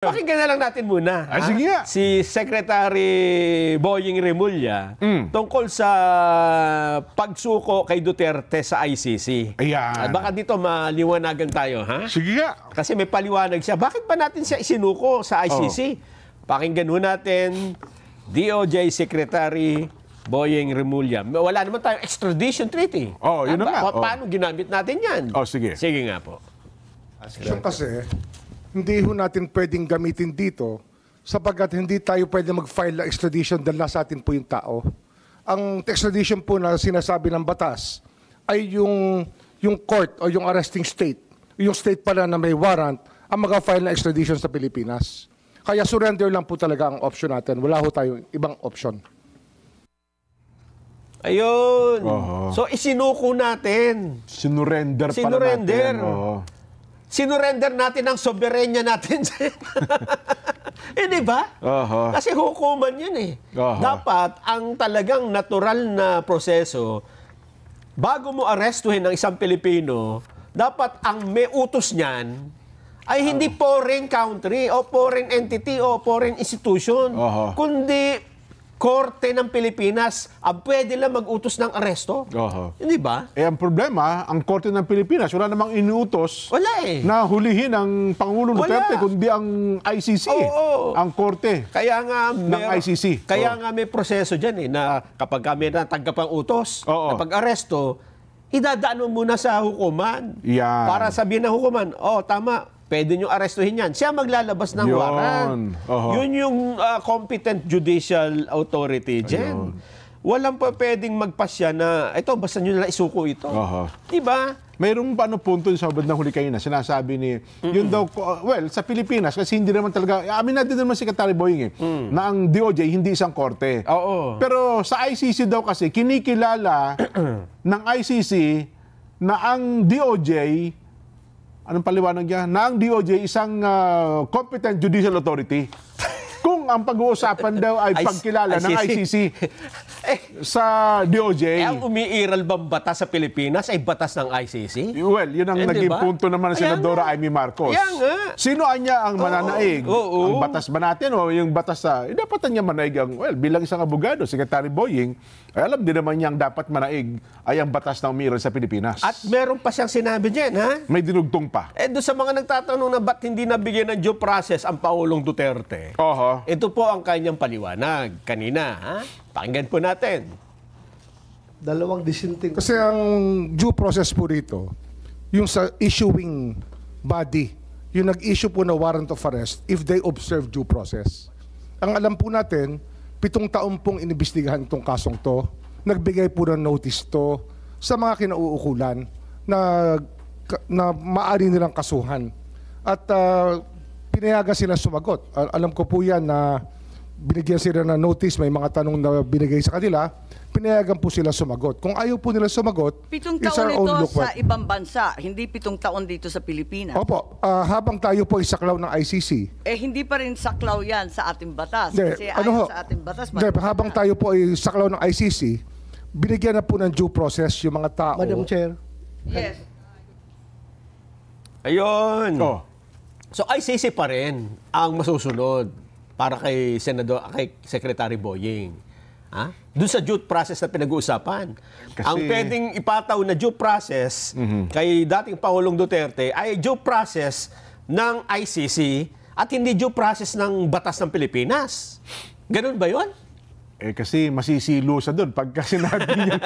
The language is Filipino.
Pakinggan na lang natin muna. Sige nga. Si Secretary Boying Remulla tungkol sa pagsuko kay Duterte sa ICC. Ayan. Baka dito maliwanagan tayo, ha? Sige nga. Kasi may paliwanag siya. Bakit ba natin siya isinuko sa ICC? Pakinggan ho natin DOJ Secretary Boying Remulla. Wala naman tayong extradition treaty. Yun na nga. Paano ginamit natin yan? Sige. Sige nga po. Kasi hindi ho natin pwedeng gamitin dito sapagkat hindi tayo pwede mag-file ng extradition dahil nasa atin po yung tao. Ang extradition po na sinasabi ng batas ay yung court o yung arresting state, yung state pala na may warrant, ang mag-file ng extradition sa Pilipinas. Kaya surrender lang po talaga ang option natin. Wala ho tayong ibang option. Ayun. So, isinuko natin. Sinurrender pala natin. Sinurrender natin ang soberenya natin. Di ba? Kasi hukuman yun eh. Dapat, ang talagang natural na proseso, bago mo arestuhin ng isang Pilipino, dapat ang may utos niyan ay hindi foreign country o foreign entity o foreign institution, kundi Korte ng Pilipinas ang pwede lang mag-utos ng aresto. Hindi ba? Ang problema, ang Korte ng Pilipinas, wala namang inuutos na hulihin ang Pangulong Duterte, kundi ang ICC, ang Korte ng ICC. Kaya nga may proseso dyan na kapag kami natanggap ang utos, na pag-aresto, idadaan mo muna sa hukuman. Para sabihin ng hukuman, tama, pwede nyo arestuhin yan. Siya maglalabas ng warrant. Yun yung competent judicial authority dyan. Walang pa pwedeng magpasya na, ito, basta nyo na isuko ito. Diba? Mayroong punto sa abad ng huli kayo na sinasabi ni, yun daw, sa Pilipinas, kasi hindi naman talaga, amin natin naman si Secretary Boying na ang DOJ hindi isang korte. Pero sa ICC daw kasi, kinikilala ng ICC na ang DOJ, anong paliwanag niya? Na ang DOJ isang competent judicial authority. Kung ang pag-uusapan daw ay pagkilala ng ICC sa DOJ. Ang umiiral bang batas sa Pilipinas ay batas ng ICC? Well, yun ang naging punto naman ng Senadora Amy Marcos. Sino anya ang mananaig? Ang batas ba natin o yung batas sa... dapat niya manaig ang... bilang isang abogado, Secretary Boying, alam din naman niya ang dapat manaig ay ang batas na umiiral sa Pilipinas. At meron pa siyang sinabi dyan, ha? May dinugtong pa. Doon sa mga nagtatanong na ba't hindi nabigyan ng due process ang Pangulong Duterte? Ito po ang kanyang paliwanag kanina, ha? Pakinggan po natin. Dalawang distinct. Kasi ang due process po dito, yung sa issuing body, yung nag-issue po na warrant of arrest if they observe due process. Ang alam po natin, 7 taon pong inimbestigahan itong kasong to. Nagbigay po ng notice to sa mga kinauukulan na maaari nilang kasuhan. At pinayagan sila sumagot. Alam ko po yan na binigyan sila ng notice, may mga tanong na binigay sa kanila, pinayagan po sila sumagot. Kung ayaw po nila sumagot, 7 taon ito sa ibang bansa, hindi 7 taon dito sa Pilipinas. Opo, habang tayo po isaklaw ng ICC. Hindi pa rin saklaw yan sa ating batas. Kasi sa ating batas. Habang tayo po ay saklaw ng ICC, binigyan na po ng due process yung mga tao. Madam Chair. Yes. Ayun. So ICC pa rin ang masusunod para kay Secretary Boying. Doon sa due process na pinag-uusapan. Ang pwedeng ipataw na due process kay dating Pangulong Duterte ay due process ng ICC at hindi due process ng batas ng Pilipinas. Ganun ba yun? Kasi masisilo sa doon pagka sinabi niya.